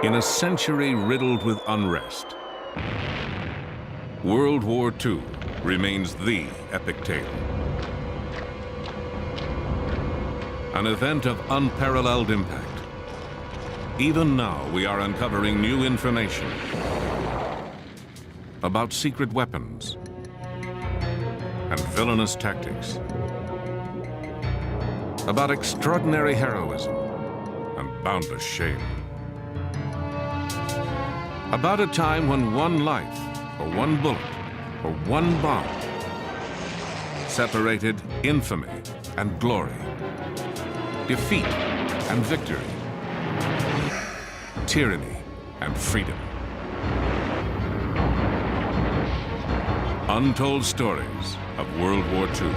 In a century riddled with unrest, World War II remains the epic tale. An event of unparalleled impact. Even now, we are uncovering new information about secret weapons and villainous tactics, about extraordinary heroism and boundless shame, about a time when one life, or one bullet, or one bomb separated infamy and glory, defeat and victory, tyranny and freedom. Untold stories of World War II.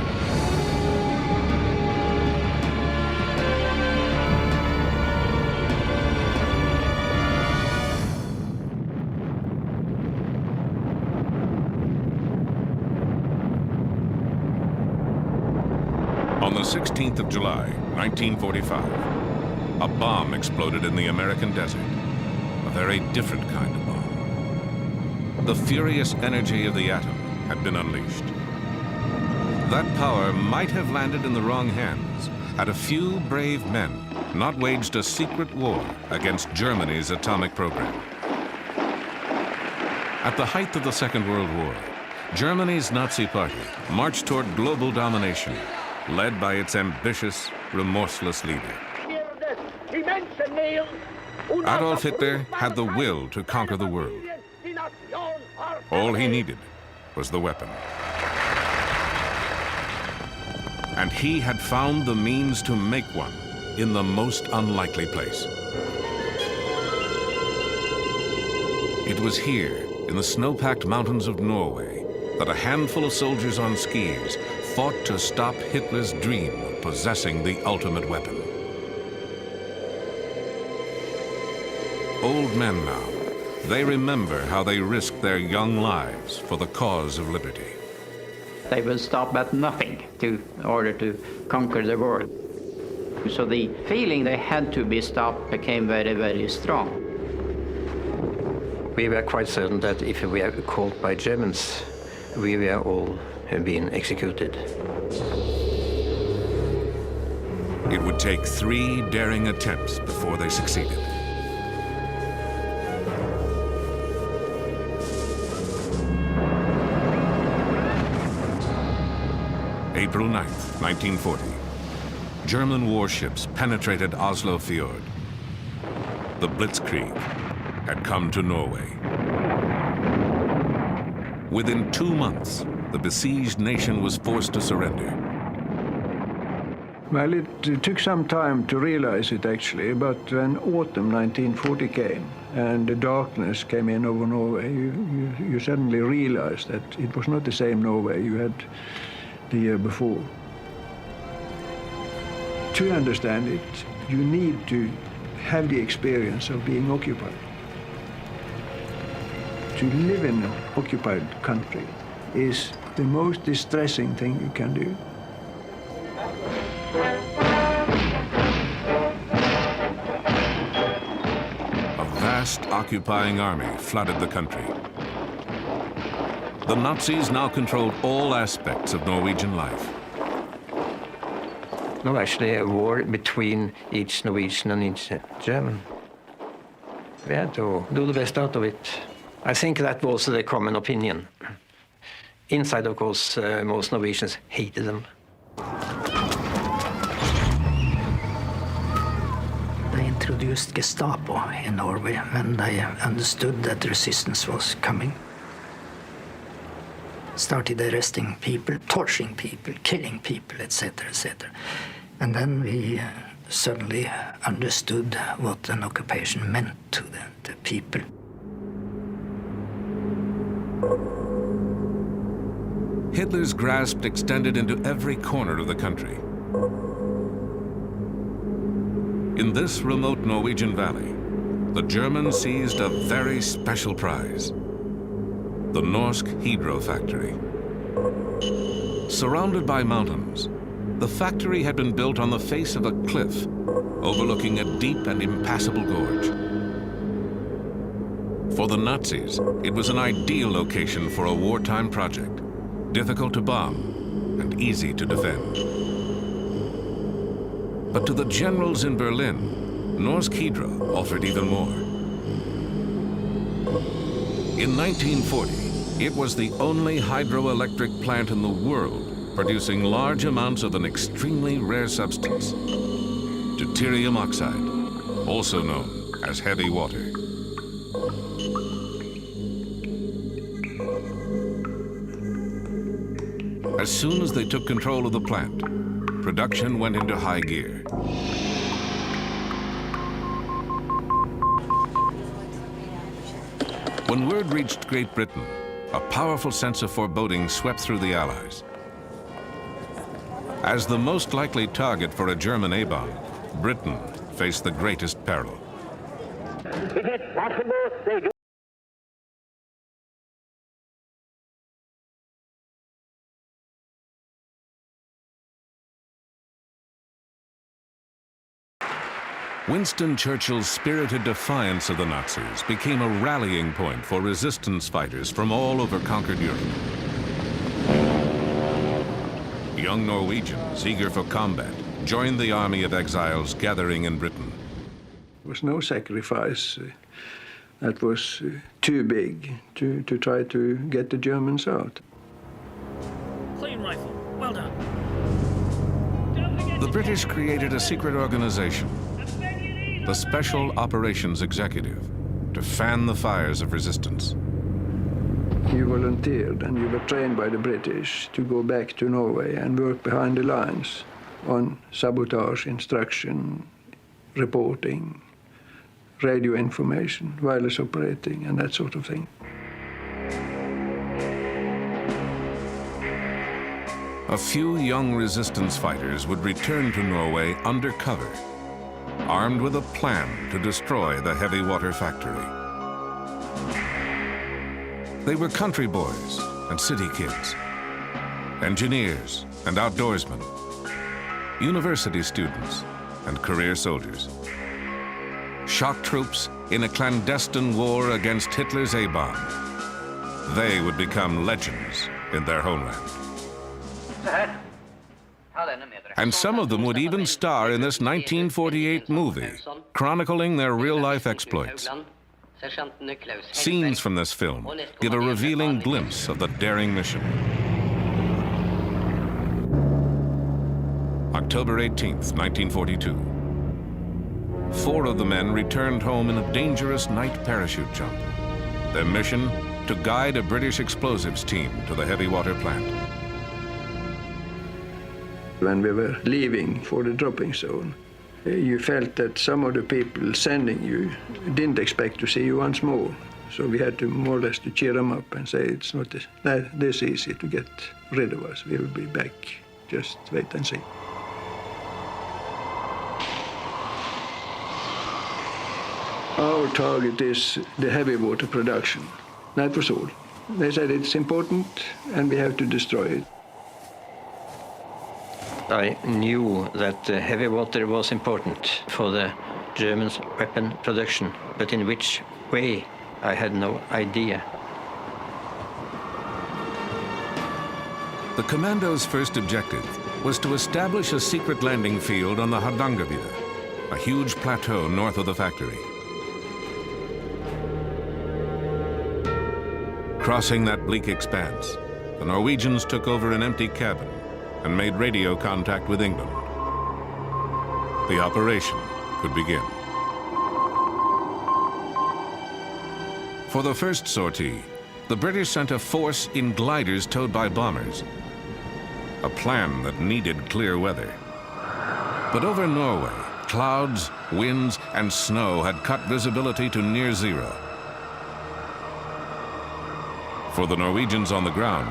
On the 16th of July, 1945, a bomb exploded in the American desert. A very different kind of bomb. The furious energy of the atom had been unleashed. That power might have landed in the wrong hands had a few brave men not waged a secret war against Germany's atomic program. At the height of the Second World War, Germany's Nazi Party marched toward global domination, led by its ambitious, remorseless leader. Adolf Hitler had the will to conquer the world. All he needed was the weapon. And he had found the means to make one in the most unlikely place. It was here, in the snow-packed mountains of Norway, that a handful of soldiers on skis fought to stop Hitler's dream of possessing the ultimate weapon. Old men now, they remember how they risked their young lives for the cause of liberty. They will stop at nothing in order to conquer the world. So the feeling they had to be stopped became very, very strong. We were quite certain that if we were caught by Germans, we were all being executed. It would take 3 daring attempts before they succeeded. April 9th, 1940. German warships penetrated Oslo Fjord. The Blitzkrieg had come to Norway. Within 2 months, the besieged nation was forced to surrender. Well, it took some time to realize it, actually, but when autumn 1940 came and the darkness came in over Norway, you suddenly realized that it was not the same Norway you had the year before. To understand it, you need to have the experience of being occupied. To live in an occupied country is the most distressing thing you can do. A vast occupying army flooded the country. The Nazis now controlled all aspects of Norwegian life. No, actually a war between each Norwegian and each German. We had to do the best out of it. I think that was the common opinion. Inside, of course, most Norwegians hated them. They introduced Gestapo in Norway when they understood that resistance was coming. Started arresting people, torturing people, killing people, etc., etc. And then we suddenly understood what an occupation meant to the people. Hitler's grasp extended into every corner of the country. In this remote Norwegian valley, the Germans seized a very special prize. The Norsk Hydro factory. Surrounded by mountains, the factory had been built on the face of a cliff overlooking a deep and impassable gorge. For the Nazis, it was an ideal location for a wartime project, difficult to bomb and easy to defend. But to the generals in Berlin, Norsk Hydro offered even more. In 1940, it was the only hydroelectric plant in the world producing large amounts of an extremely rare substance, deuterium oxide, also known as heavy water. As soon as they took control of the plant, production went into high gear. When word reached Great Britain, a powerful sense of foreboding swept through the Allies. As the most likely target for a German A-bomb, Britain faced the greatest peril. It is possible they do. Winston Churchill's spirited defiance of the Nazis became a rallying point for resistance fighters from all over conquered Europe. Young Norwegians, eager for combat, joined the army of exiles gathering in Britain. There was no sacrifice that was too big to try to get the Germans out. Clean rifle. Well done. The British created a secret organization, the Special Operations Executive, to fan the fires of resistance. You volunteered and you were trained by the British to go back to Norway and work behind the lines on sabotage, instruction, reporting, radio information, wireless operating, and that sort of thing. A few young resistance fighters would return to Norway undercover, armed with a plan to destroy the heavy water factory. They were country boys and city kids, engineers and outdoorsmen, university students and career soldiers. Shock troops in a clandestine war against Hitler's A-bomb. They would become legends in their homeland. And some of them would even star in this 1948 movie, chronicling their real-life exploits. Scenes from this film give a revealing glimpse of the daring mission. October 18th, 1942. 4 of the men returned home in a dangerous night parachute jump. Their mission, to guide a British explosives team to the heavy water plant. When we were leaving for the dropping zone, you felt that some of the people sending you didn't expect to see you once more. So we had to more or less to cheer them up and say it's not this easy to get rid of us. We will be back. Just wait and see. Our target is the heavy water production. That was all. They said it's important and we have to destroy it. I knew that heavy water was important for the Germans' weapon production, but in which way, I had no idea. The commando's first objective was to establish a secret landing field on the Hardangervidda, a huge plateau north of the factory. Crossing that bleak expanse, the Norwegians took over an empty cabin and made radio contact with England. The operation could begin. For the first sortie, the British sent a force in gliders towed by bombers, a plan that needed clear weather. But over Norway, clouds, winds, and snow had cut visibility to near zero. For the Norwegians on the ground,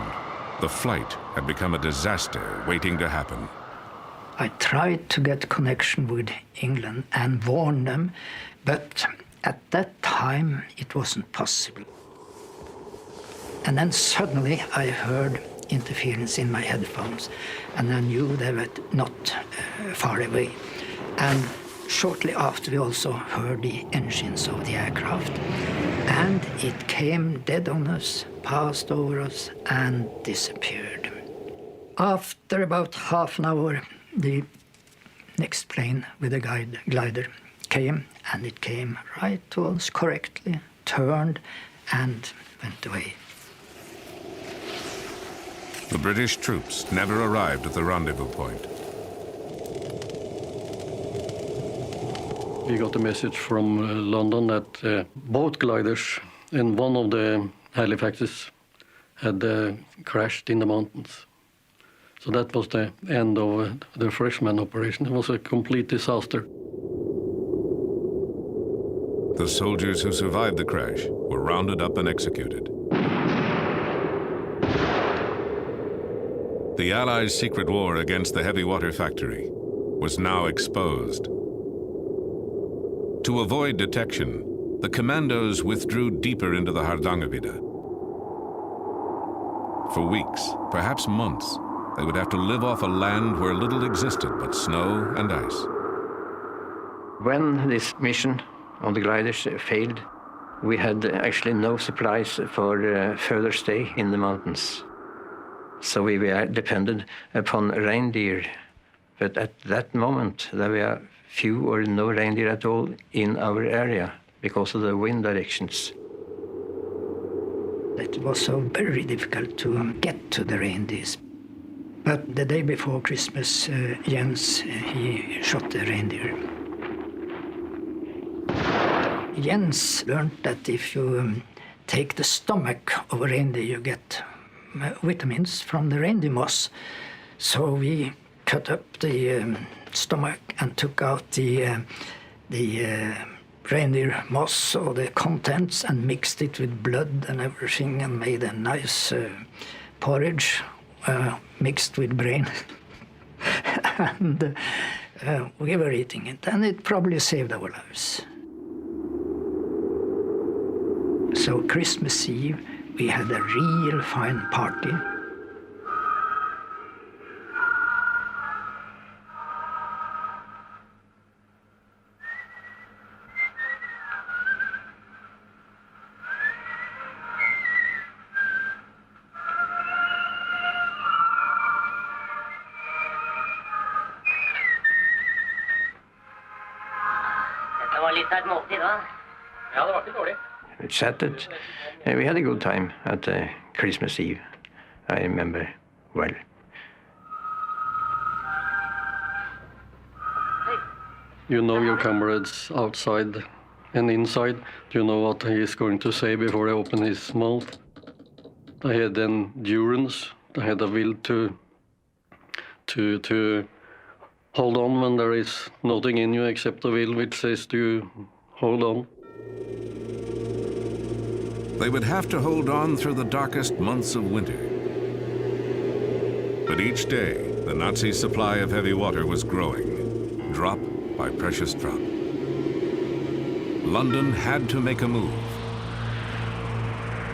the flight had become a disaster waiting to happen. I tried to get connection with England and warn them, but at that time it wasn't possible. And then suddenly I heard interference in my headphones, and I knew they were not far away. And shortly after we also heard the engines of the aircraft. And it came dead on us, passed over us, and disappeared. After about half an hour, the next plane with a glider came, and it came right to us correctly, turned, and went away. The British troops never arrived at the rendezvous point. We got a message from London that both gliders and one of the Halifaxes had crashed in the mountains. So that was the end of the freshman operation. It was a complete disaster. The soldiers who survived the crash were rounded up and executed. The Allies' secret war against the heavy water factory was now exposed. To avoid detection, the commandos withdrew deeper into the Hardangervidda. For weeks, perhaps months, they would have to live off a land where little existed but snow and ice. When this mission on the gliders failed, we had actually no supplies for further stay in the mountains. So we were dependent upon reindeer. But at that moment, there were few or no reindeer at all in our area because of the wind directions. It was so very difficult to get to the reindeers. But the day before Christmas, Jens, he shot the reindeer. Jens learned that if you take the stomach of a reindeer, you get vitamins from the reindeer moss. So we cut up the stomach and took out the reindeer moss or the contents and mixed it with blood and everything and made a nice porridge mixed with brain. And we were eating it, and it probably saved our lives. So Christmas Eve, we had a real fine party. Det var litt av et måltid, da. Ja, det var ikke dårlig. We chatted, and we had a good time at Christmas Eve, I remember well. You know your comrades outside and inside. You know what he is going to say before he opens his mouth. I had endurance. I had a will to hold on when there is nothing in you except the will which says to hold on. They would have to hold on through the darkest months of winter. But each day, the Nazi supply of heavy water was growing, drop by precious drop. London had to make a move.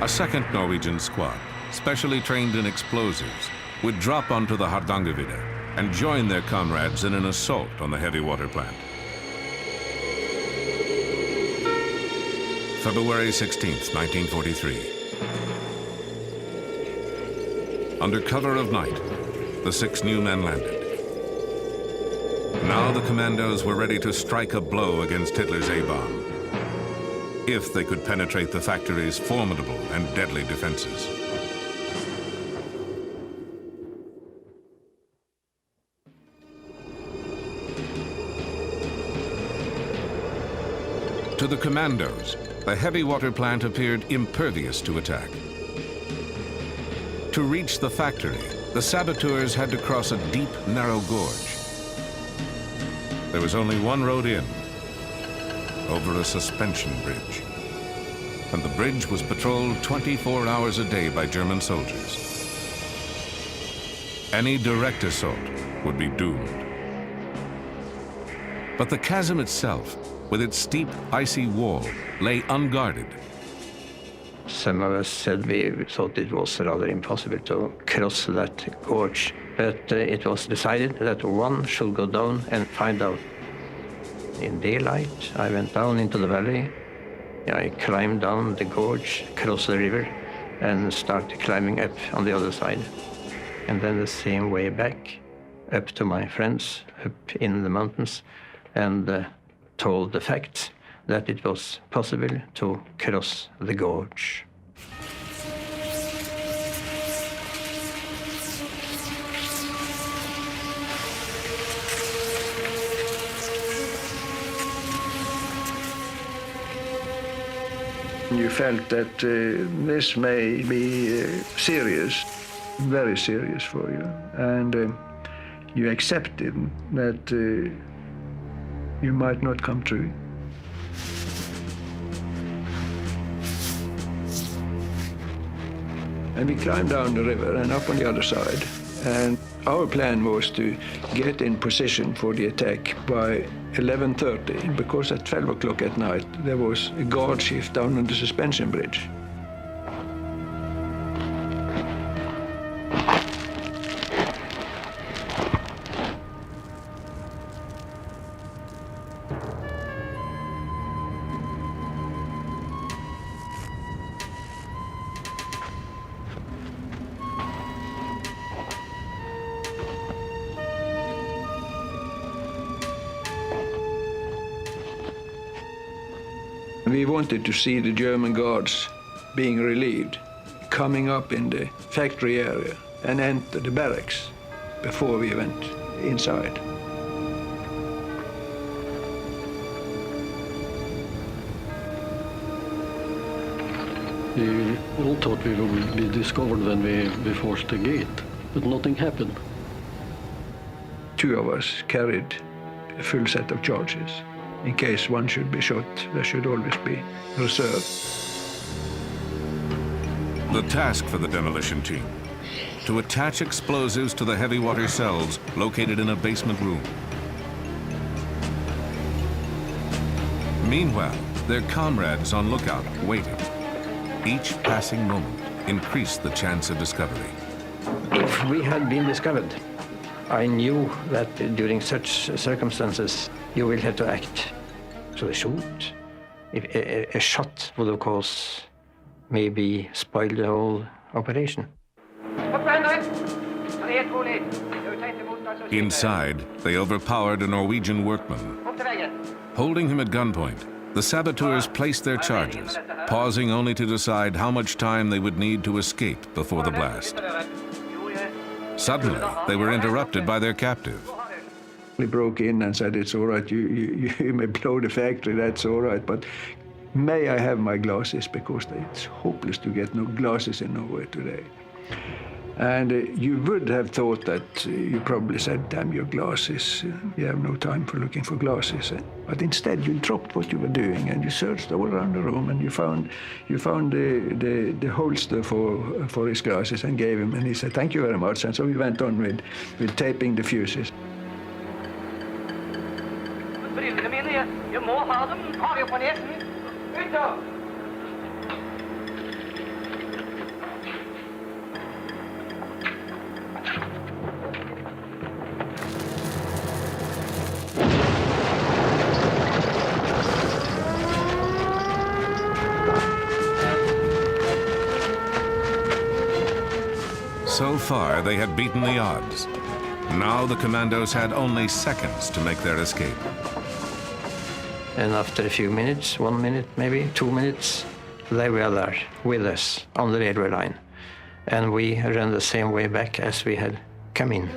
A second Norwegian squad, specially trained in explosives, would drop onto the Hardangervidda and join their comrades in an assault on the heavy water plant. February 16th, 1943. Under cover of night, the 6 new men landed. Now the commandos were ready to strike a blow against Hitler's A-bomb, if they could penetrate the factory's formidable and deadly defenses. To the commandos, the heavy water plant appeared impervious to attack. To reach the factory, the saboteurs had to cross a deep, narrow gorge. There was only one road in, over a suspension bridge. And the bridge was patrolled 24 hours a day by German soldiers. Any direct assault would be doomed. But the chasm itself, with its steep, icy wall, lay unguarded. Some of us said we thought it was rather impossible to cross that gorge, but it was decided that one should go down and find out. In daylight, I went down into the valley, I climbed down the gorge, crossed the river, and started climbing up on the other side. And then the same way back, up to my friends, up in the mountains, and told the facts that it was possible to cross the gorge. You felt that this may be serious, very serious for you, and you accepted that you might not come through. And we climbed down the river and up on the other side, and our plan was to get in position for the attack by 11:30, because at 12 o'clock at night there was a guard shift down on the suspension bridge. We wanted to see the German guards being relieved, coming up in the factory area and enter the barracks before we went inside. We all thought we would be discovered when we forced the gate, but nothing happened. Two of us carried a full set of charges. In case one should be shot, there should always be reserve. The task for the demolition team: to attach explosives to the heavy water cells located in a basement room. Meanwhile, their comrades on lookout waited. Each passing moment increased the chance of discovery. If we had been discovered, I knew that during such circumstances, you will have to act. So a shoot, a shot would of course maybe spoil the whole operation. Inside, they overpowered a Norwegian workman. Holding him at gunpoint, the saboteurs placed their charges, pausing only to decide how much time they would need to escape before the blast. Suddenly, they were interrupted by their captive. We broke in and said, "It's all right, you may blow the factory, that's all right, but may I have my glasses, because it's hopeless to get no glasses in Norway today." And you would have thought that you probably said, "Damn your glasses, you have no time for looking for glasses." But instead you dropped what you were doing and you searched all around the room, and you found the holster for his glasses and gave him, and he said, "Thank you very much." And so we went on with taping the fuses. Du må ha dem, ta dem på nesen. Ut da! So far, they had beaten the odds. Now the commandos had only seconds to make their escape. And after a few minutes, 1 minute, maybe 2 minutes, they were there with us on the railway line. And we ran the same way back as we had come in.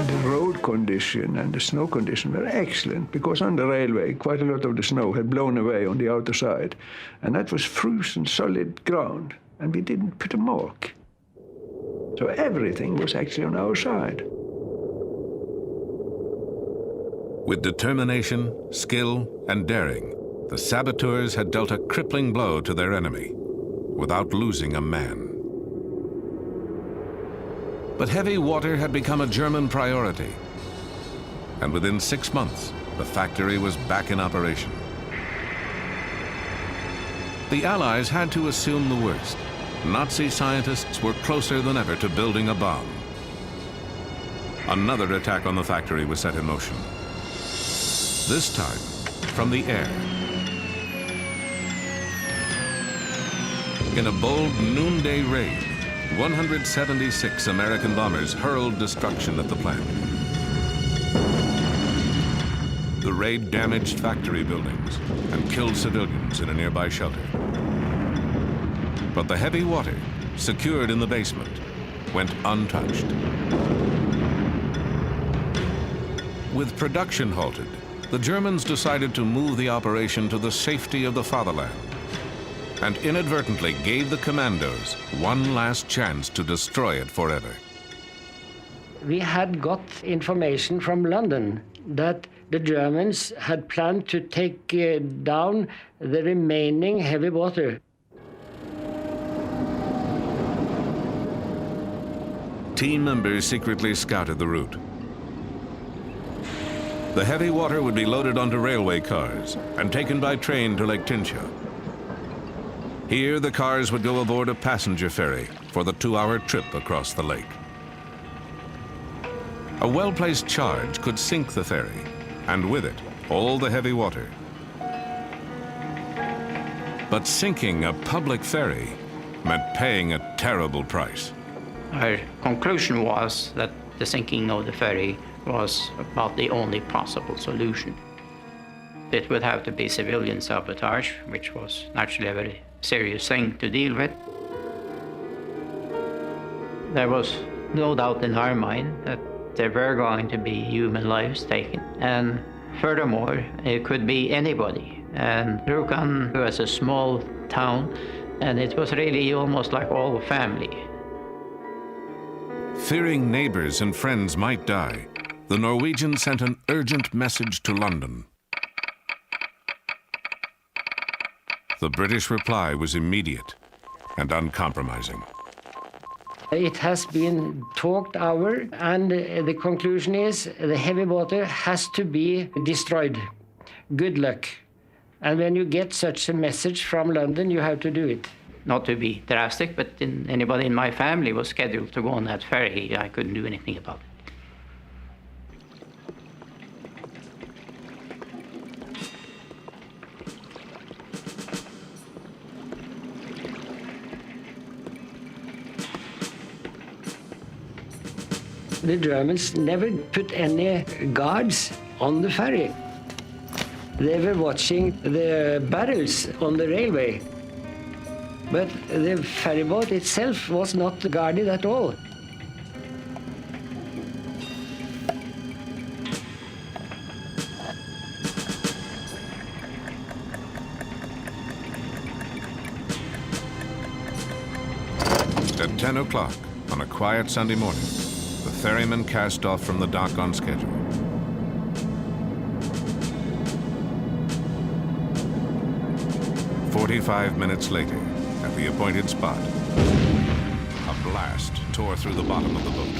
The road condition and the snow condition were excellent, because on the railway quite a lot of the snow had blown away on the outer side, and that was frozen solid ground, and we didn't put a mark. So everything was actually on our side. With determination, skill, and daring, the saboteurs had dealt a crippling blow to their enemy without losing a man. But heavy water had become a German priority, and within 6 months, the factory was back in operation. The Allies had to assume the worst. Nazi scientists were closer than ever to building a bomb. Another attack on the factory was set in motion. this time from the air. In a bold noonday raid, 176 American bombers hurled destruction at the plant. The raid damaged factory buildings and killed civilians in a nearby shelter. But the heavy water, secured in the basement, went untouched. With production halted, the Germans decided to move the operation to the safety of the fatherland, and inadvertently gave the commandos one last chance to destroy it forever. We had got information from London that the Germans had planned to take down the remaining heavy water. Team members secretly scouted the route. The heavy water would be loaded onto railway cars and taken by train to Lake Tinsha. Here, the cars would go aboard a passenger ferry for the 2-hour trip across the lake. A well-placed charge could sink the ferry, and with it, all the heavy water. But sinking a public ferry meant paying a terrible price. Our conclusion was that the sinking of the ferry was about the only possible solution. It would have to be civilian sabotage, which was naturally a very serious thing to deal with. There was no doubt in our mind that there were going to be human lives taken. And furthermore, it could be anybody. And Rjukan was a small town, and it was really almost like all family. Fearing neighbors and friends might die, the Norwegians sent an urgent message to London. The British reply was immediate and uncompromising. It has been talked over, and the conclusion is the heavy water has to be destroyed. Good luck. And when you get such a message from London, you have to do it. Not to be drastic, but anybody in my family was scheduled to go on that ferry. I couldn't do anything about it. The Germans never put any guards on the ferry. They were watching the barrels on the railway. But the ferryboat itself was not guarded at all. At 10 o'clock on a quiet Sunday morning, the ferryman cast off from the dock on schedule. "45 minutes later, at the appointed spot, a blast tore through the bottom of the boat.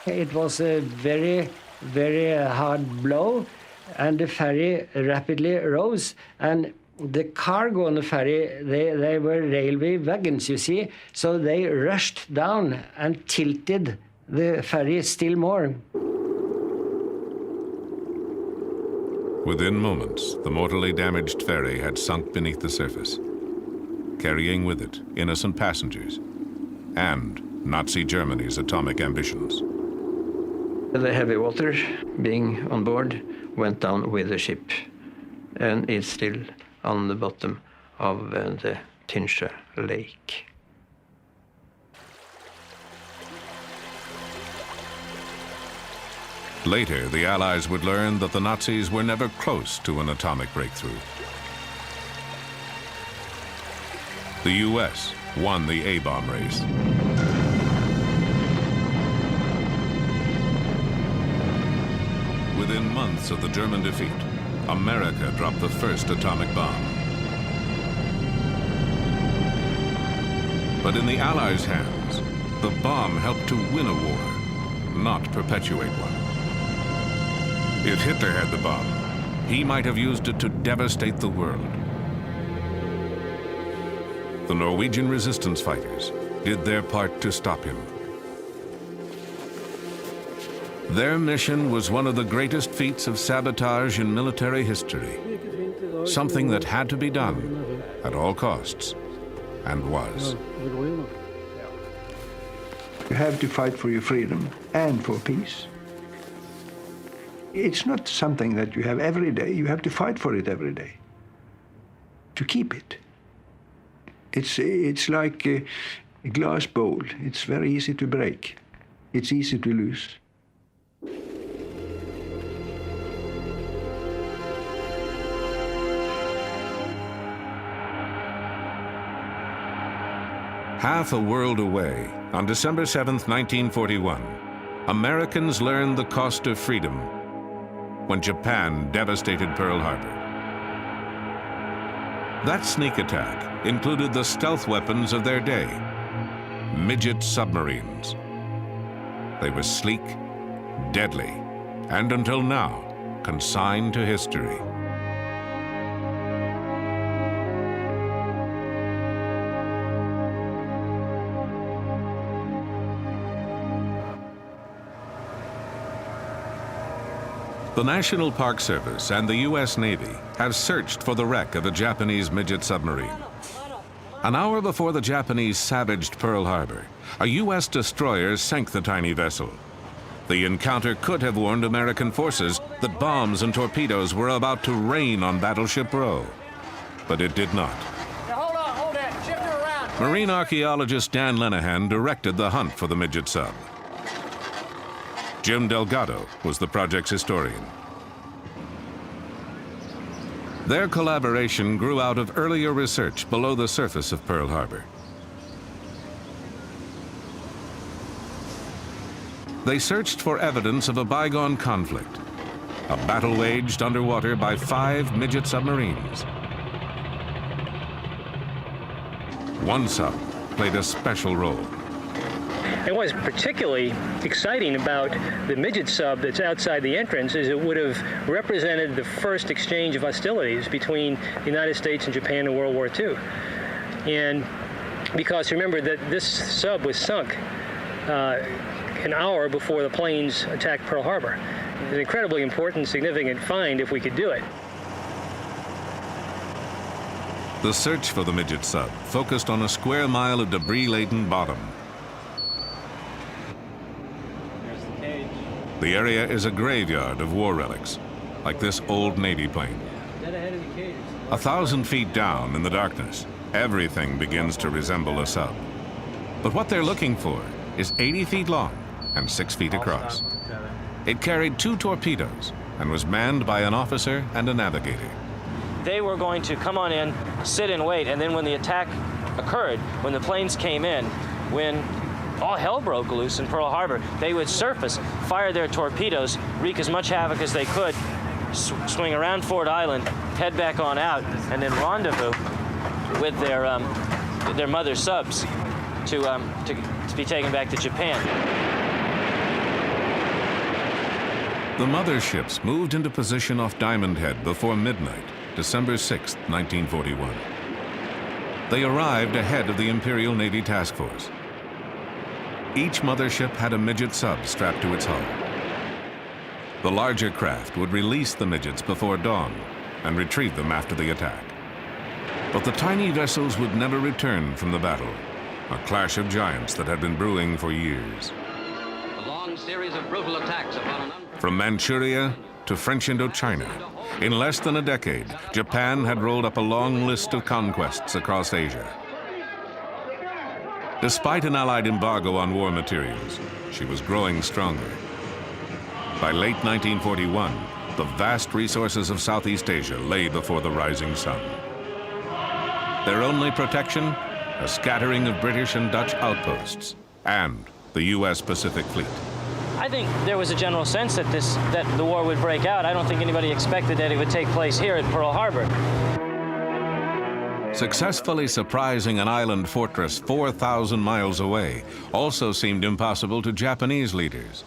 It was a very, very hard blow, and the ferry rapidly rose. And the cargo on the ferry, they were railway wagons, you see, so they rushed down and tilted the ferry still more. Within moments, the mortally damaged ferry had sunk beneath the surface, carrying with it innocent passengers and Nazi Germany's atomic ambitions. The heavy water being on board went down with the ship, and it's still on the bottom of the Tinsha Lake. Later, the Allies would learn that the Nazis were never close to an atomic breakthrough. The U.S. won the A-bomb race. Within months of the German defeat, America dropped the first atomic bomb. But in the Allies' hands, the bomb helped to win a war, not perpetuate one. If Hitler had the bomb, he might have used it to devastate the world. The Norwegian resistance fighters did their part to stop him. Their mission was one of the greatest feats of sabotage in military history, something that had to be done at all costs, and was. You have to fight for your freedom and for peace. It's not something that you have every day. You have to fight for it every day to keep it. It's like a glass bowl. It's very easy to break. It's easy to lose. Half a world away, on December 7th, 1941, Americans learned the cost of freedom when Japan devastated Pearl Harbor. That sneak attack included the stealth weapons of their day, midget submarines. They were sleek, deadly, and until now, consigned to history. The National Park Service and the U.S. Navy have searched for the wreck of a Japanese midget submarine. An hour before the Japanese savaged Pearl Harbor, a U.S. destroyer sank the tiny vessel. The encounter could have warned American forces that bombs and torpedoes were about to rain on Battleship Row, but it did not. Now hold that. Shift her around. Marine archaeologist Dan Lenehan directed the hunt for the midget sub. Jim Delgado was the project's historian. Their collaboration grew out of earlier research below the surface of Pearl Harbor. They searched for evidence of a bygone conflict, a battle waged underwater by 5 midget submarines. One sub played a special role. And what's particularly exciting about the midget sub that's outside the entrance is it would have represented the first exchange of hostilities between the United States and Japan in World War II. And because remember that this sub was sunk an hour before the planes attacked Pearl Harbor. It's an incredibly important, significant find if we could do it. The search for the midget sub focused on a square mile of debris-laden bottom. The area is a graveyard of war relics, like this old Navy plane. 1,000 feet down in the darkness, everything begins to resemble a sub. But what they're looking for is 80 feet long and 6 feet across. It carried 2 torpedoes and was manned by an officer and a navigator. They were going to come on in, sit and wait, and then when the attack occurred, when the planes came in, when all hell broke loose in Pearl Harbor, they would surface, fire their torpedoes, wreak as much havoc as they could, swing around Ford Island, head back on out, and then rendezvous with their mother subs to be taken back to Japan. The mother ships moved into position off Diamond Head before midnight, December 6, 1941. They arrived ahead of the Imperial Navy Task Force. Each mothership had a midget sub strapped to its hull. The larger craft would release the midgets before dawn and retrieve them after the attack. But the tiny vessels would never return from the battle, a clash of giants that had been brewing for years. A long series of brutal attacks upon From Manchuria to French Indochina, in less than a decade, Japan had rolled up a long list of conquests across Asia. Despite an Allied embargo on war materials, she was growing stronger. By late 1941, the vast resources of Southeast Asia lay before the rising sun. Their only protection, a scattering of British and Dutch outposts, and the U.S. Pacific Fleet. I think there was a general sense that the war would break out. I don't think anybody expected that it would take place here at Pearl Harbor. Successfully surprising an island fortress 4,000 miles away also seemed impossible to Japanese leaders.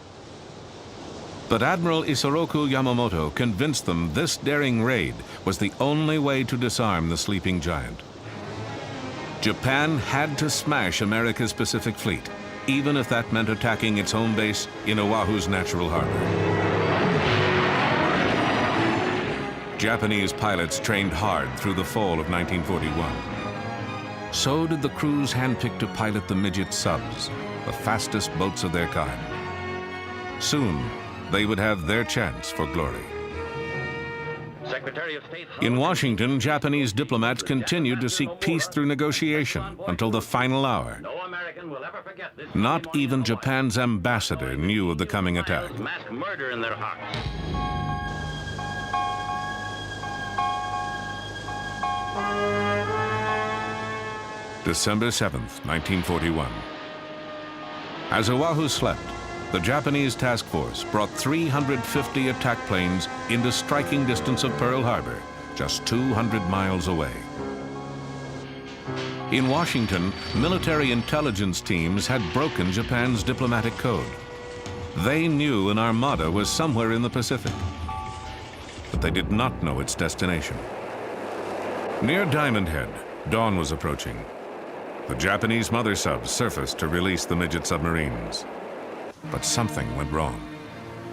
But Admiral Isoroku Yamamoto convinced them this daring raid was the only way to disarm the sleeping giant. Japan had to smash America's Pacific Fleet, even if that meant attacking its home base in Oahu's natural harbor. Japanese pilots trained hard through the fall of 1941. So did the crews handpicked to pilot the midget subs, the fastest boats of their kind. Soon, they would have their chance for glory. Secretary of State. In Washington, Japanese diplomats continued to seek peace through negotiation until the final hour. No American will ever forget this. Not even Japan's ambassador knew of the coming attack. Mass murder in their hearts. December 7th, 1941. As Oahu slept, the Japanese task force brought 350 attack planes into striking distance of Pearl Harbor, just 200 miles away. In Washington, military intelligence teams had broken Japan's diplomatic code. They knew an armada was somewhere in the Pacific, but they did not know its destination. Near Diamond Head, dawn was approaching. The Japanese mother subs surfaced to release the midget submarines. But something went wrong.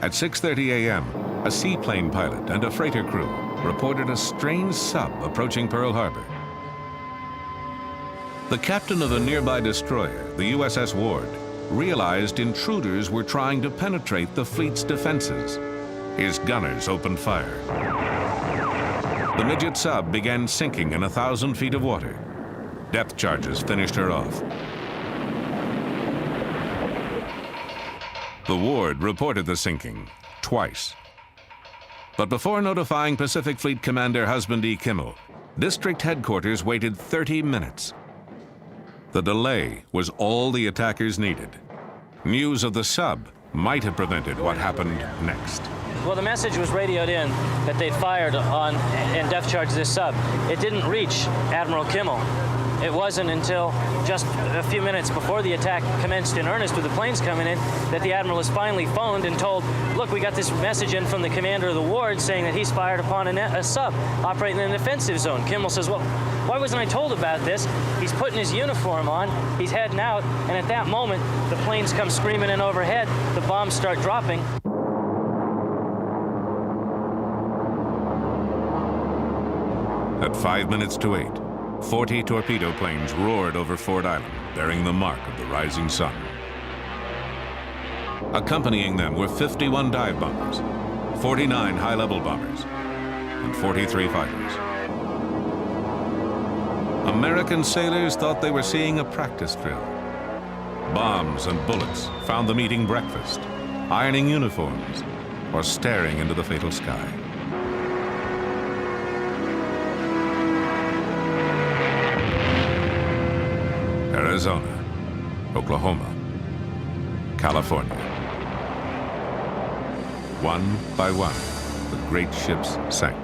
At 6:30 a.m., a seaplane pilot and a freighter crew reported a strange sub approaching Pearl Harbor. The captain of a nearby destroyer, the USS Ward, realized intruders were trying to penetrate the fleet's defenses. His gunners opened fire. The midget sub began sinking in 1,000 feet of water. Depth charges finished her off. The Ward reported the sinking twice. But before notifying Pacific Fleet Commander Husband E. Kimmel, District Headquarters waited 30 minutes. The delay was all the attackers needed. News of the sub might have prevented what happened next. Well, the message was radioed in that they'd fired on and depth charged this sub. It didn't reach Admiral Kimmel. It wasn't until just a few minutes before the attack commenced in earnest with the planes coming in that the Admiral was finally phoned and told, look, we got this message in from the commander of the ward saying that he's fired upon a sub operating in an offensive zone. Kimmel says, well, why wasn't I told about this? He's putting his uniform on, he's heading out, and at that moment, the planes come screaming in overhead, the bombs start dropping. At 5 minutes to 8, 40 torpedo planes roared over Ford Island, bearing the mark of the rising sun. Accompanying them were 51 dive bombers, 49 high-level bombers, and 43 fighters. American sailors thought they were seeing a practice drill. Bombs and bullets found them eating breakfast, ironing uniforms, or staring into the fatal sky. Arizona, Oklahoma, California. One by one, the great ships sank.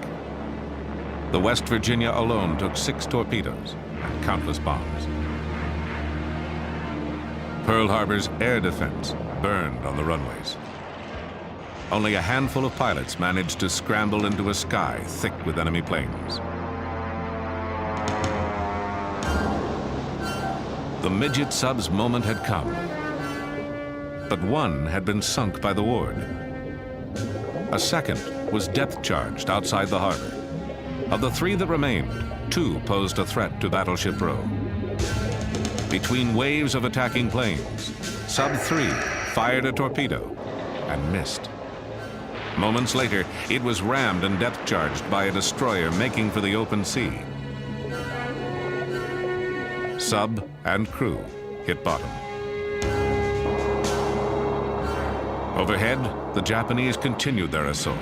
The West Virginia alone took 6 torpedoes and countless bombs. Pearl Harbor's air defense burned on the runways. Only a handful of pilots managed to scramble into a sky thick with enemy planes. The midget sub's moment had come, but one had been sunk by the Ward. A second was depth charged outside the harbor. Of the 3 that remained, 2 posed a threat to Battleship Row. Between waves of attacking planes, Sub 3 fired a torpedo and missed. Moments later, it was rammed and depth charged by a destroyer making for the open sea. Sub and crew hit bottom. Overhead, the Japanese continued their assault.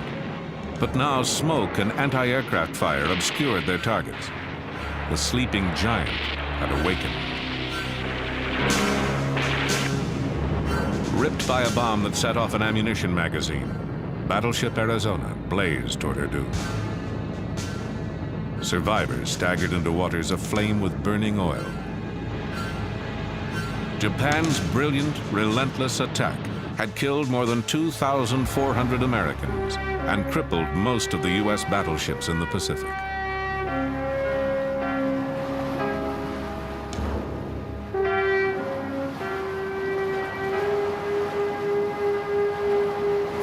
But now smoke and anti-aircraft fire obscured their targets. The sleeping giant had awakened. Ripped by a bomb that set off an ammunition magazine, Battleship Arizona blazed toward her doom. Survivors staggered into waters aflame with burning oil. Japan's brilliant, relentless attack had killed more than 2,400 Americans and crippled most of the U.S. battleships in the Pacific.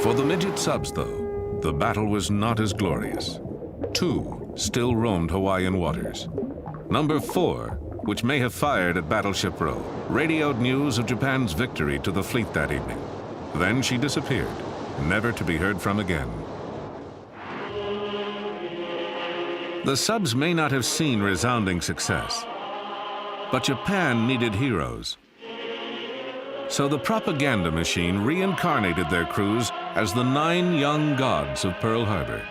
For the midget subs, though, the battle was not as glorious. 2 still roamed Hawaiian waters. Number 4, which may have fired at Battleship Row, radioed news of Japan's victory to the fleet that evening. Then she disappeared, never to be heard from again. The subs may not have seen resounding success, but Japan needed heroes. So the propaganda machine reincarnated their crews as the 9 young gods of Pearl Harbor.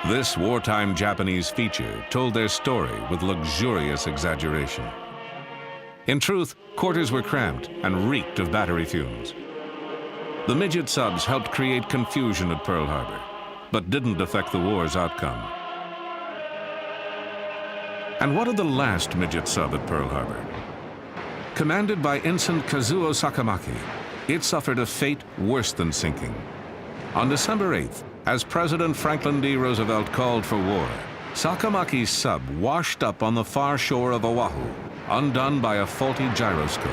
This wartime Japanese feature told their story with luxurious exaggeration. In truth, quarters were cramped and reeked of battery fumes. The midget subs helped create confusion at Pearl Harbor, but didn't affect the war's outcome. And what of the last midget sub at Pearl Harbor? Commanded by Ensign Kazuo Sakamaki, it suffered a fate worse than sinking. On December 8th, as President Franklin D. Roosevelt called for war, Sakamaki's sub washed up on the far shore of Oahu, undone by a faulty gyroscope.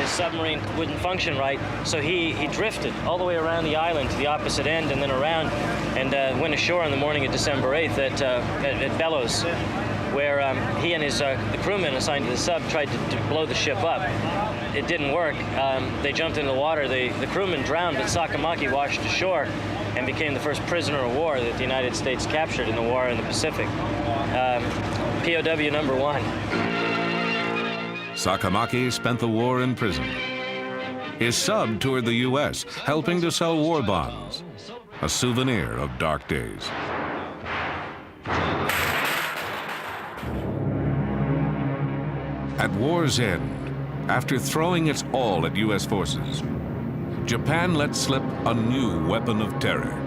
His submarine wouldn't function right, so he drifted all the way around the island to the opposite end and then around and went ashore on the morning of December 8th at Bellows, where he and the crewmen assigned to the sub tried to blow the ship up. It didn't work. They jumped into the water. The crewmen drowned, but Sakamaki washed ashore and became the first prisoner of war that the United States captured in the war in the Pacific. POW number 1. Sakamaki spent the war in prison. His sub toured the U.S., helping to sell war bonds, a souvenir of dark days. At war's end, after throwing its all at U.S. forces, Japan let slip a new weapon of terror.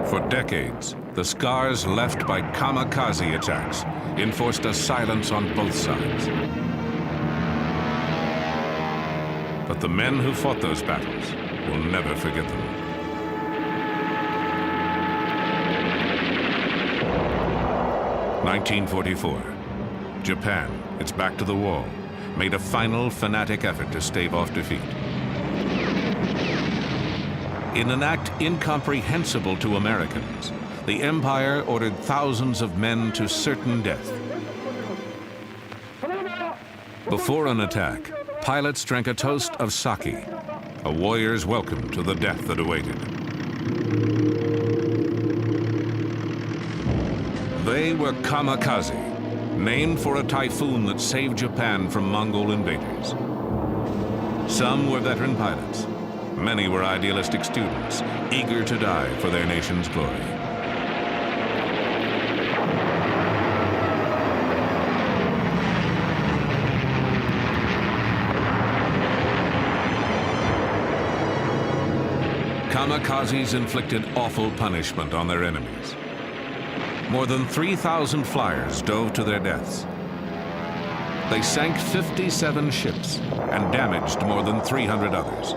For decades, the scars left by kamikaze attacks enforced a silence on both sides. But the men who fought those battles will never forget them. (1944). Japan, its back to the wall, made a final fanatic effort to stave off defeat. In an act incomprehensible to Americans, the Empire ordered thousands of men to certain death. Before an attack, pilots drank a toast of sake, a warrior's welcome to the death that awaited. They were kamikaze, named for a typhoon that saved Japan from Mongol invaders. Some were veteran pilots. Many were idealistic students, eager to die for their nation's glory. Kamikazes inflicted awful punishment on their enemies. More than 3,000 flyers dove to their deaths. They sank 57 ships and damaged more than 300 others.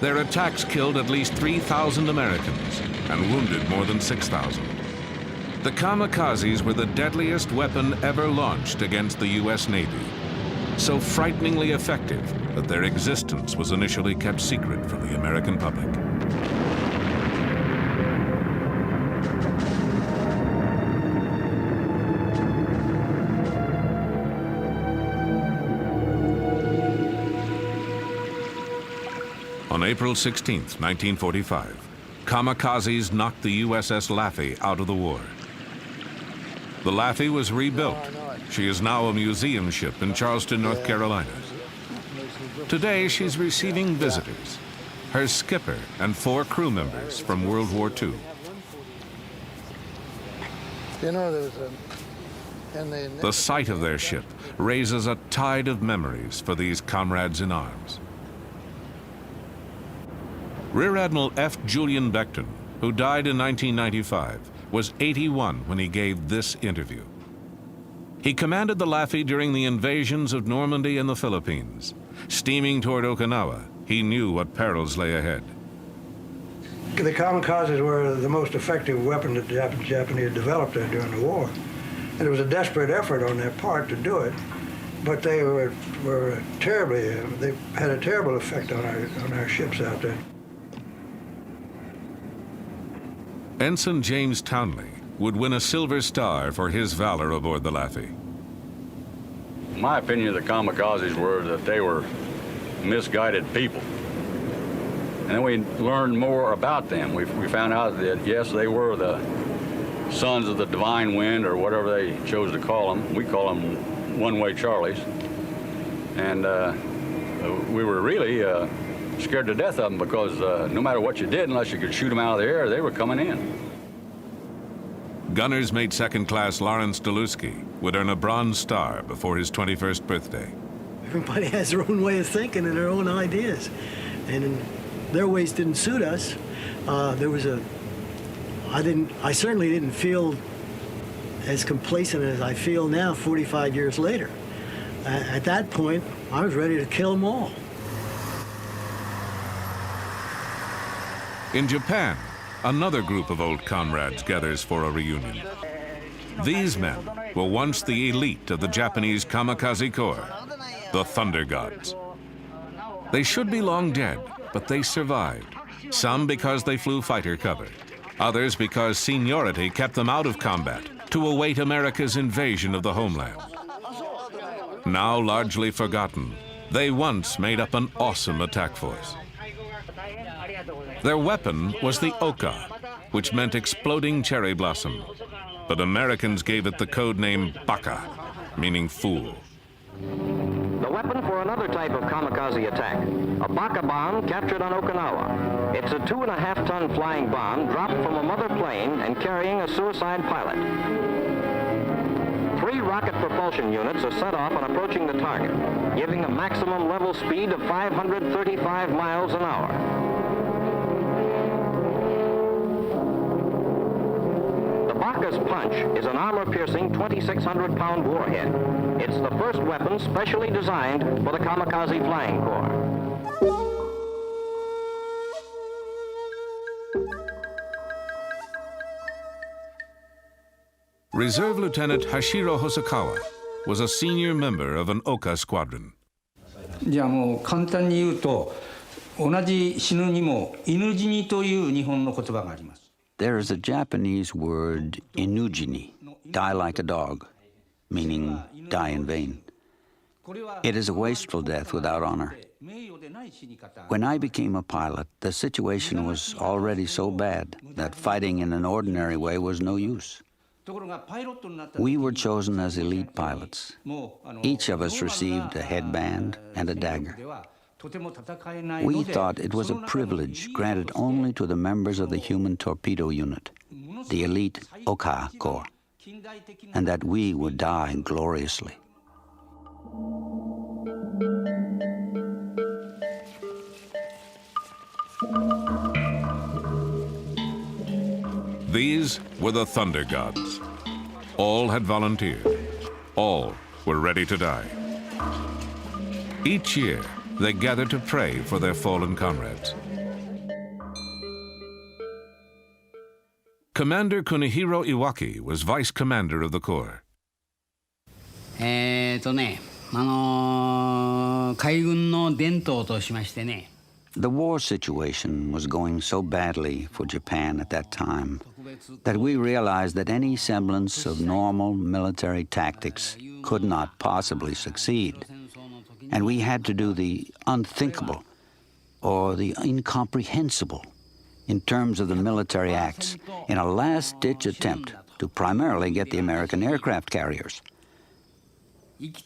Their attacks killed at least 3,000 Americans and wounded more than 6,000. The kamikazes were the deadliest weapon ever launched against the U.S. Navy, so frighteningly effective that their existence was initially kept secret from the American public. On April 16, 1945, kamikazes knocked the USS Laffey out of the war. The Laffey was rebuilt. She is now a museum ship in Charleston, North Carolina. Today, she's receiving visitors, her skipper and 4 crew members from World War II. The sight of their ship raises a tide of memories for these comrades in arms. Rear Admiral F. Julian Beckton, who died in 1995, was 81 when he gave this interview. He commanded the Laffey during the invasions of Normandy and the Philippines. Steaming toward Okinawa, he knew what perils lay ahead. The kamikazes were the most effective weapon that the Japanese developed during the war. And it was a desperate effort on their part to do it, but they were terribly, they had a terrible effect on our ships out there. Ensign James Townley would win a Silver Star for his valor aboard the Laffey. My opinion of the kamikazes were that they were misguided people. And then we learned more about them. We found out that, yes, they were the sons of the divine wind, or whatever they chose to call them. We call them one-way Charlies. And we were really scared to death of them, because no matter what you did, unless you could shoot them out of the air, they were coming in. Gunners mate second class Lawrence Delusky would earn a Bronze Star before his 21st birthday. Everybody has their own way of thinking and their own ideas. And their ways didn't suit us. I certainly didn't feel as complacent as I feel now 45 years later. At that point, I was ready to kill them all. In Japan, another group of old comrades gathers for a reunion. These men were once the elite of the Japanese kamikaze corps, the Thunder Gods. They should be long dead, but they survived. Some because they flew fighter cover, others because seniority kept them out of combat to await America's invasion of the homeland. Now largely forgotten, they once made up an awesome attack force. Their weapon was the oka, which meant exploding cherry blossom, but Americans gave it the code name baka, meaning fool. The weapon for another type of kamikaze attack, a baka bomb captured on Okinawa. It's a 2.5-ton flying bomb dropped from a mother plane and carrying a suicide pilot. 3 rocket propulsion units are set off on approaching the target, giving a maximum level speed of 535 miles an hour. The Baka's punch is an armor-piercing 2,600-pound warhead. It's the first weapon specially designed for the kamikaze flying corps. Reserve Lieutenant Hashiro Hosokawa was a senior member of an Oka squadron. じゃあもう簡単に言うと、同じ死ぬにも犬死にという日本の言葉があります。 There is a Japanese word, inujini, die like a dog, meaning die in vain. It is a wasteful death without honor. When I became a pilot, the situation was already so bad that fighting in an ordinary way was no use. We were chosen as elite pilots. Each of us received a headband and a dagger. We thought it was a privilege granted only to the members of the human torpedo unit, the elite Oka Corps, and that we would die gloriously. These were the Thunder Gods. All had volunteered. All were ready to die. Each year, they gathered to pray for their fallen comrades. Commander Kunihiro Iwaki was vice commander of the Corps. 海軍の伝統としましてね。 The war situation was going so badly for Japan at that time that we realized that any semblance of normal military tactics could not possibly succeed. And we had to do the unthinkable or the incomprehensible in terms of the military acts in a last-ditch attempt to primarily get the American aircraft carriers.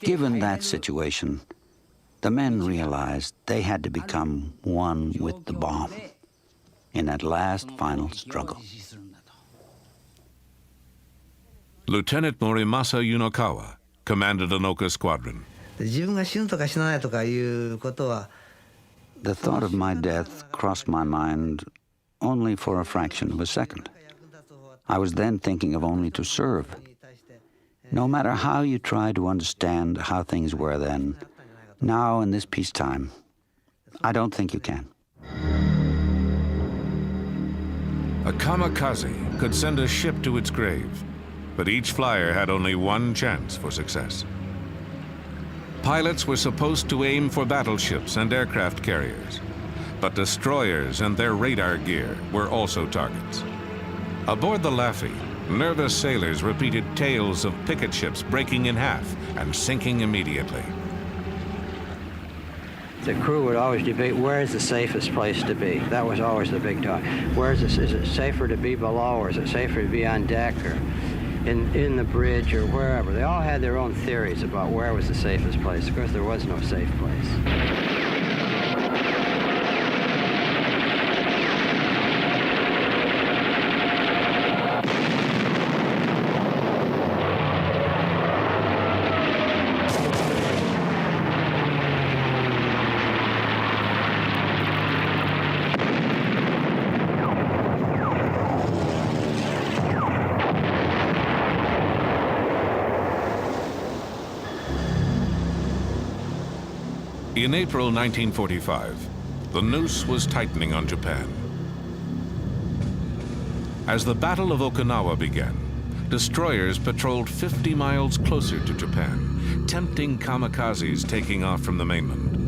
Given that situation, the men realized they had to become one with the bomb in that last final struggle. Lieutenant Morimasa Yunokawa commanded an Oka squadron. The thought of my death crossed my mind only for a fraction of a second. I was then thinking of only to serve. No matter how you try to understand how things were then, now in this peacetime, I don't think you can. A kamikaze could send a ship to its grave, but each flyer had only one chance for success. Pilots were supposed to aim for battleships and aircraft carriers, but destroyers and their radar gear were also targets. Aboard the Laffey, nervous sailors repeated tales of picket ships breaking in half and sinking immediately. The crew would always debate where is the safest place to be. That was always the big talk. Is it safer to be below, or is it safer to be on deck, or in the bridge, or wherever? They all had their own theories about where was the safest place. Of course, there was no safe place. In April 1945, the noose was tightening on Japan. As the Battle of Okinawa began, destroyers patrolled 50 miles closer to Japan, tempting kamikazes taking off from the mainland.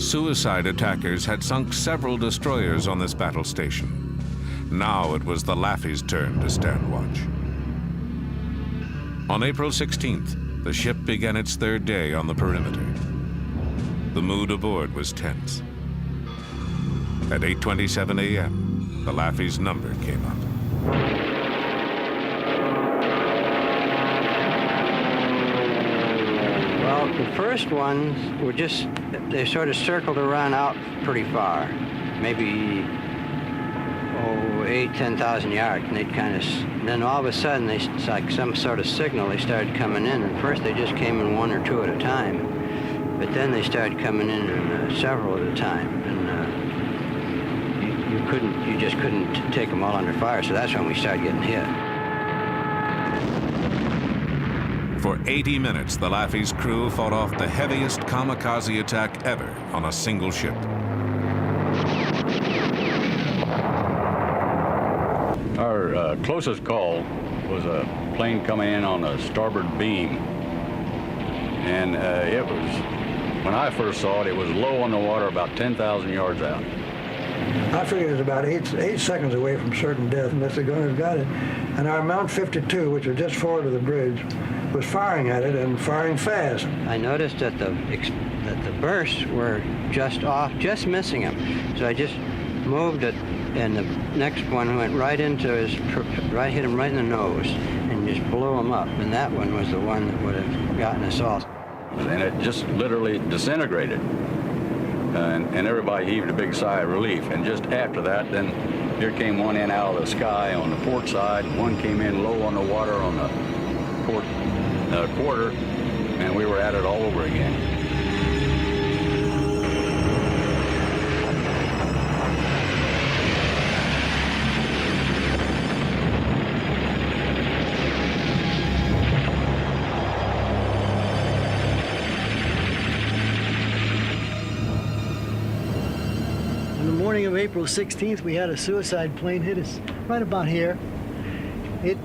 Suicide attackers had sunk several destroyers on this battle station. Now it was the Laffey's turn to stand watch. On April 16th, the ship began its third day on the perimeter. The mood aboard was tense. At 8:27 a.m., the Laffey's number came up. Well, the first ones were they sort of circled around out pretty far, maybe 10,000 yards, and they'd and then all of a sudden, it's like some sort of signal, they started coming in, and first they just came in one or two at a time, but then they started coming in several at a time, and you just couldn't take them all under fire, so that's when we started getting hit. For 80 minutes, the Laffey's crew fought off the heaviest kamikaze attack ever on a single ship. Our closest call was a plane coming in on the starboard beam. And it was, when I first saw it, it was low on the water, about 10,000 yards out. I figured it was about eight seconds away from certain death unless the gunners got it. And our Mount 52, which was just forward of the bridge, was firing at it and firing fast. I noticed that the bursts were just off, just missing him. So I just moved it, and the next one went right into hit him right in the nose, and just blew him up. And that one was the one that would have gotten us all. And it just literally disintegrated. And everybody heaved a big sigh of relief. And just after that, then here came one in out of the sky on the port side, and one came in low on the water on the port quarter, and we were at it all over again. Morning of April 16th, we had a suicide plane hit us right about here. It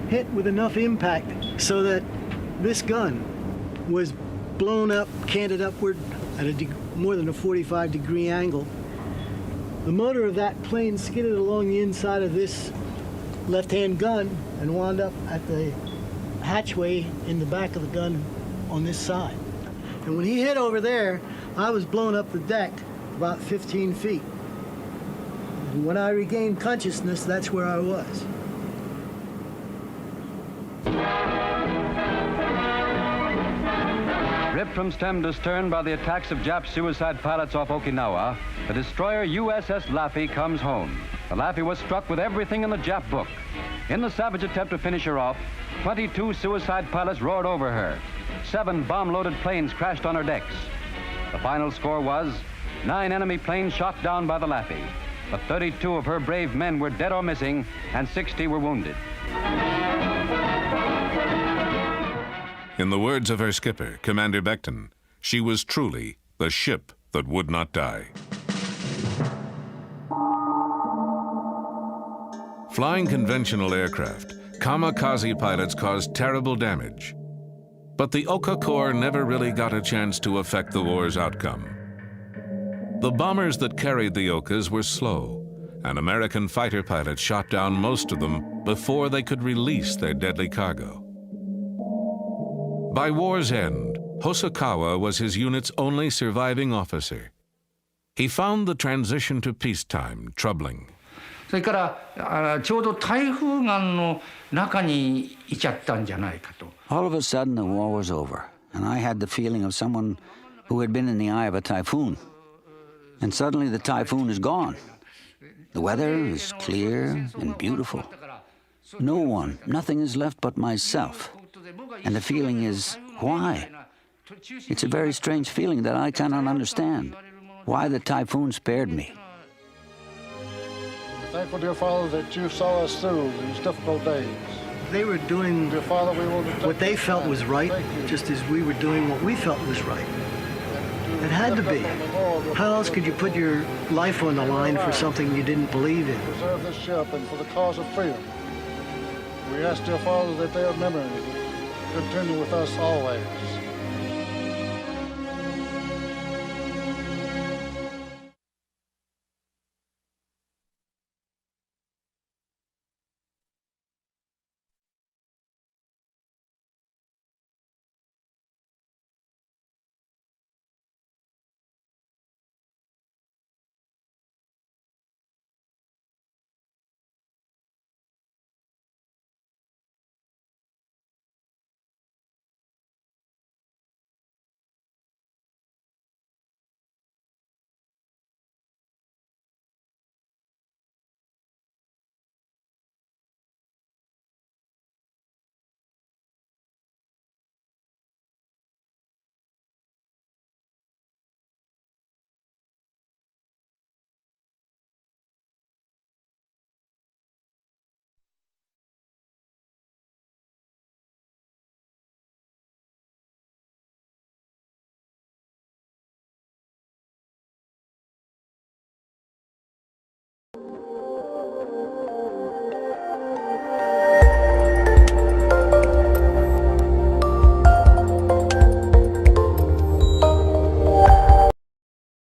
hit with enough impact so that this gun was blown up, canted upward at more than a 45-degree angle. The motor of that plane skidded along the inside of this left-hand gun and wound up at the hatchway in the back of the gun on this side. And when he hit over there, I was blown up the deck about 15 feet. When I regained consciousness, that's where I was. Ripped from stem to stern by the attacks of Jap suicide pilots off Okinawa, the destroyer USS Laffey comes home. The Laffey was struck with everything in the Jap book. In the savage attempt to finish her off, 22 suicide pilots roared over her. 7 bomb-loaded planes crashed on her decks. The final score was 9 enemy planes shot down by the Laffey. But 32 of her brave men were dead or missing, and 60 were wounded. In the words of her skipper, Commander Beckton, she was truly the ship that would not die. Flying conventional aircraft, kamikaze pilots caused terrible damage. But the Oka Corps never really got a chance to affect the war's outcome. The bombers that carried the Okas were slow, and American fighter pilots shot down most of them before they could release their deadly cargo. By war's end, Hosokawa was his unit's only surviving officer. He found the transition to peacetime troubling. それからちょうど台風眼の中にいちゃったんじゃないかと。 All of a sudden, the war was over, and I had the feeling of someone who had been in the eye of a typhoon. And suddenly the typhoon is gone. The weather is clear and beautiful. No one, nothing is left but myself. And the feeling is, why? It's a very strange feeling that I cannot understand. Why the typhoon spared me. Thankful, dear Father, that you saw us through these difficult days. They were doing Dear Father, we will what they felt was right, just as we were doing what we felt was right. It had to be. How else could you put your life on the line for something you didn't believe in? preserve this ship and for the cause of freedom. We ask, dear Father, that their memory continue with us always.